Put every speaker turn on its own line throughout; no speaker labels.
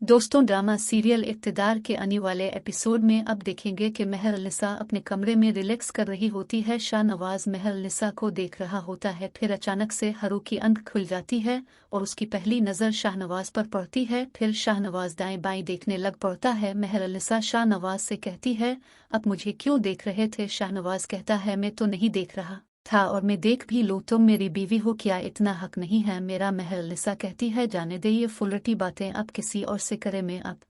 दोस्तों, drama serial इक़्तिदार के आने वाले एपिसोड में अब देखेंगे कि मेहरुन्निसा अपने कमरे में रिलैक्स कर रही होती है। शाहनवाज मेहरुन्निसा को देख रहा होता है। फिर अचानक से हरू की आंख खुल जाती है और उसकी पहली नज़र शाहनवाज पर पड़ती है। फिर शाहनवाज दाएं बाएं देखने लग पड़ता है। मेहरुन्निसा शाहनवाज से कहती है, अब मुझे क्यों देख रहे थे? शाहनवाज कहता है, मैं तो नहीं देख रहा था और मैं देख भी लूँ, तुम मेरी बीवी हो, क्या इतना हक नहीं है मेरा? मेहरुन्निसा कहती है, जाने दे ये फुलटी बातें, अब किसी और से करे, मैं अब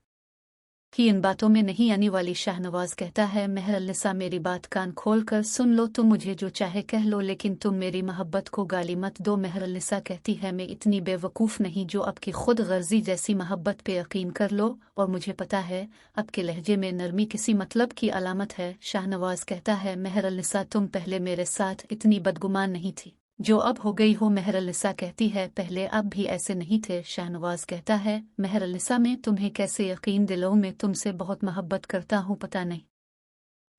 कि इन बातों में नहीं आने वाली। शाहनवाज कहता है, मेहरुन्निसा मेरी बात कान खोल कर सुन लो, तुम मुझे जो चाहे कह लो, लेकिन तुम मेरी मोहब्बत को गाली मत दो। मेहरुन्निसा कहती है, मैं इतनी बेवकूफ़ नहीं जो आपकी खुद गर्जी जैसी मोहब्बत पे यकीन कर लो, और मुझे पता है आपके लहजे में नरमी किसी मतलब की अलामत है। शाहनवाज कहता है, मेहरुन्निसा तुम पहले मेरे साथ इतनी बदगुमान नहीं थी जो अब हो गई हो। मेहरुन्निसा कहती है, पहले आप भी ऐसे नहीं थे। शाहनवाज कहता है, मेहरुन्निसा मैं तुम्हें कैसे यकीन दिलाऊं? मैं तुमसे बहुत मोहब्बत करता हूँ, पता नहीं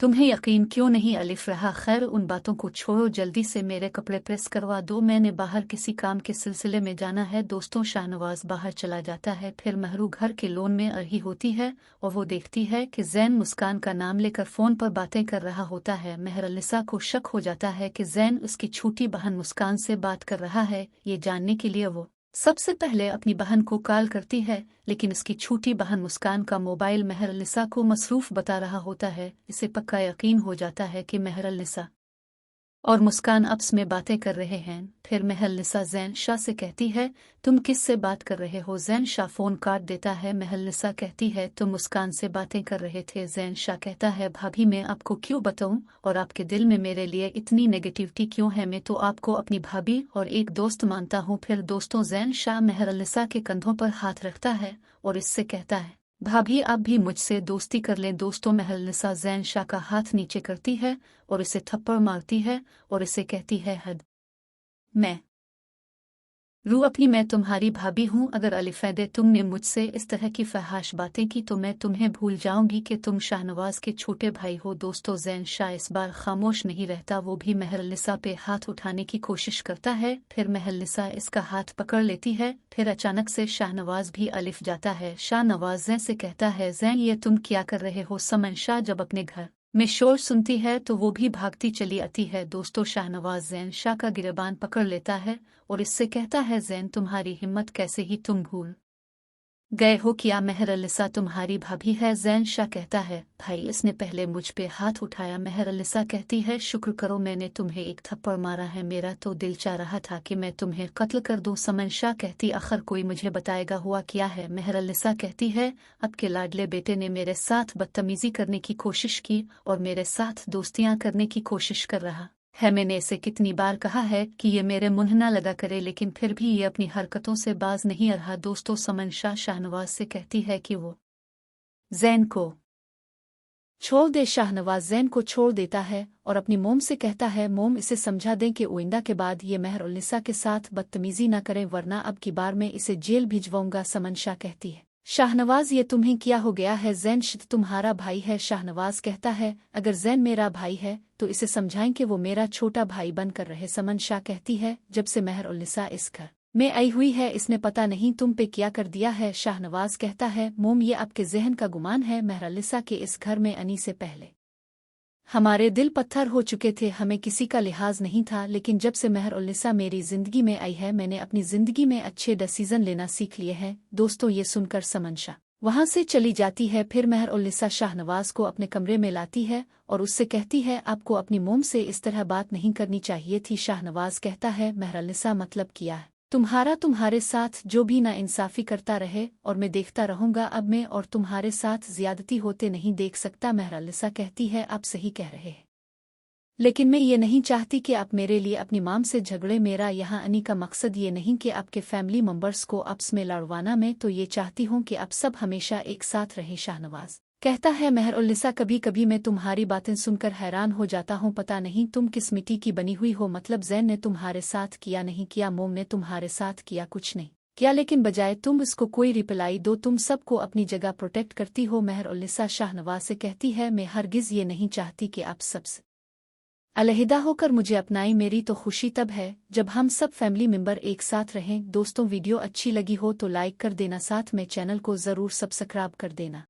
तुम्हें यकीन क्यों नहीं अलिफ रहा। खैर उन बातों को छोड़ो, जल्दी से मेरे कपड़े प्रेस करवा दो, मैंने बाहर किसी काम के सिलसिले में जाना है। दोस्तों, शाहनवाज बाहर चला जाता है। फिर महरू घर के लोन में रही होती है और वो देखती है कि जैन मुस्कान का नाम लेकर फ़ोन पर बातें कर रहा होता है। मेहरुन्निसा को शक हो जाता है कि जैन उसकी छोटी बहन मुस्कान से बात कर रहा है। ये जानने के लिए वो सबसे पहले अपनी बहन को कॉल करती है, लेकिन उसकी छोटी बहन मुस्कान का मोबाइल मेहरुन्निसा को मसरूफ़ बता रहा होता है। इसे पक्का यकीन हो जाता है कि मेहरुन्निसा और मुस्कान आपस में बातें कर रहे हैं। फिर मेहरुन्निसा जैन शाह से कहती है, तुम किस से बात कर रहे हो? जैन शाह फ़ोन काट देता है। मेहरुन्निसा कहती है, तुम मुस्कान से बातें कर रहे थे। जैन शाह कहता है, भाभी मैं आपको क्यों बताऊं, और आपके दिल में मेरे लिए इतनी नेगेटिविटी क्यों है? मैं तो आपको अपनी भाभी और एक दोस्त मानता हूँ। फिर दोस्तों, जैन शाह मेहरुन्निसा के कंधों पर हाथ रखता है और इससे कहता है, भाभी आप भी मुझसे दोस्ती कर लें। दोस्तों, मेहरुन्निसा जैन शाह का हाथ नीचे करती है और इसे थप्पड़ मारती है और इसे कहती है, हद मैं रू अपनी, मैं तुम्हारी भाभी हूँ। अगर अलिफैदे तुमने मुझसे इस तरह की फहाश बातें की तो मैं तुम्हें भूल जाऊंगी कि तुम शाहनवाज के छोटे भाई हो। दोस्तों, जैन शाह इस बार खामोश नहीं रहता, वो भी मेहरुन्निसा पे हाथ उठाने की कोशिश करता है। फिर मेहरुन्निसा इसका हाथ पकड़ लेती है। फिर अचानक से शाहनवाज भी अलिफ जाता है। शाहनवाज जैन से कहता है, जैन ये तुम क्या कर रहे हो? समन शाह जब अपने घर में शोर सुनती है तो वो भी भागती चली आती है। दोस्तों, शाहनवाज जैन शाह का गिरबान पकड़ लेता है और इससे कहता है, जैन तुम्हारी हिम्मत कैसे ही तुम भूल गए हो क्या मेहरुन्निसा तुम्हारी भाभी है? जैन शाह कहता है, भाई इसने पहले मुझ पे हाथ उठाया। मेहरुन्निसा कहती है, शुक्र करो मैंने तुम्हें एक थप्पड़ मारा है, मेरा तो दिल चाह रहा था कि मैं तुम्हें कत्ल कर दूं। समन शाह कहती, आखिर कोई मुझे बताएगा हुआ क्या है? मेहरुन्निसा कहती है, आपके लाडले बेटे ने मेरे साथ बदतमीजी करने की कोशिश की और मेरे साथ दोस्तियां करने की कोशिश कर रहा है। मैंने इसे कितनी बार कहा है कि ये मेरे मुंह ना लगा करे, लेकिन फिर भी ये अपनी हरकतों से बाज नहीं रहा। दोस्तों, समन शाह शाहनवाज से कहती है कि वो जैन को छोड़ दे। शाहनवाज जैन को छोड़ देता है और अपनी मोम से कहता है, मोम इसे समझा दें कि आइंदा के बाद ये मेहरुन्निसा के साथ बदतमीजी न करे, वरना अब की बार मैं इसे जेल भिजवाऊंगा। समन शाह कहती है, शाहनवाज ये तुम्हें क्या हो गया है? जैन शाह तुम्हारा भाई है। शाहनवाज कहता है, अगर जैन मेरा भाई है तो इसे समझाएं कि वो मेरा छोटा भाई बनकर रहे। समन शाह कहती है, जब से मेहरुन्निसा इस घर में आई हुई है इसने पता नहीं तुम पे क्या कर दिया है। शाहनवाज कहता है, मोम ये आपके जहन का गुमान है, मेहरुन्निसा के इस घर में आने से पहले हमारे दिल पत्थर हो चुके थे, हमें किसी का लिहाज नहीं था, लेकिन जब से मेहरुन्निसा मेरी जिंदगी में आई है मैंने अपनी जिंदगी में अच्छे डिसीजन लेना सीख लिए हैं। दोस्तों, ये सुनकर समन शाह वहां से चली जाती है। फिर मेहरुन्निसा शाहनवाज को अपने कमरे में लाती है और उससे कहती है, आपको अपनी मोम से इस तरह बात नहीं करनी चाहिए थी। शाहनवाज कहता है, मेहरुन्निसा मतलब किया है तुम्हारे साथ जो भी ना इंसाफी करता रहे और मैं देखता रहूंगा, अब मैं और तुम्हारे साथ ज्यादती होते नहीं देख सकता। मेहरुन्निसा कहती है, आप सही कह रहे हैं, लेकिन मैं ये नहीं चाहती कि आप मेरे लिए अपनी माम से झगड़े। मेरा यहाँ आने का मकसद ये नहीं कि आपके फैमिली मेंबर्स को आपस में लड़वाना, मैं तो ये चाहती हूँ कि आप सब हमेशा एक साथ रहे। शाहनवाज कहता है, मेहरुन्निसा कभी कभी मैं तुम्हारी बातें सुनकर हैरान हो जाता हूँ, पता नहीं तुम किस मिट्टी की बनी हुई हो। मतलब जैन ने तुम्हारे साथ किया नहीं किया, मोम ने तुम्हारे साथ किया कुछ नहीं किया, लेकिन बजाय तुम इसको कोई रिप्लाई दो तुम सबको अपनी जगह प्रोटेक्ट करती हो। मेहरुन्निसा शाहनवाज से कहती है, मैं हरगिज ये नहीं चाहती कि आप सबसे علیحدہ ہو کر مجھے اپنائی میری تو خوشی تب ہے جب ہم سب فیملی ممبر ایک ساتھ رہیں۔ دوستوں ویڈیو اچھی لگی ہو تو لائک کر دینا، ساتھ میں چینل کو ضرور سبسکرائب کر دینا۔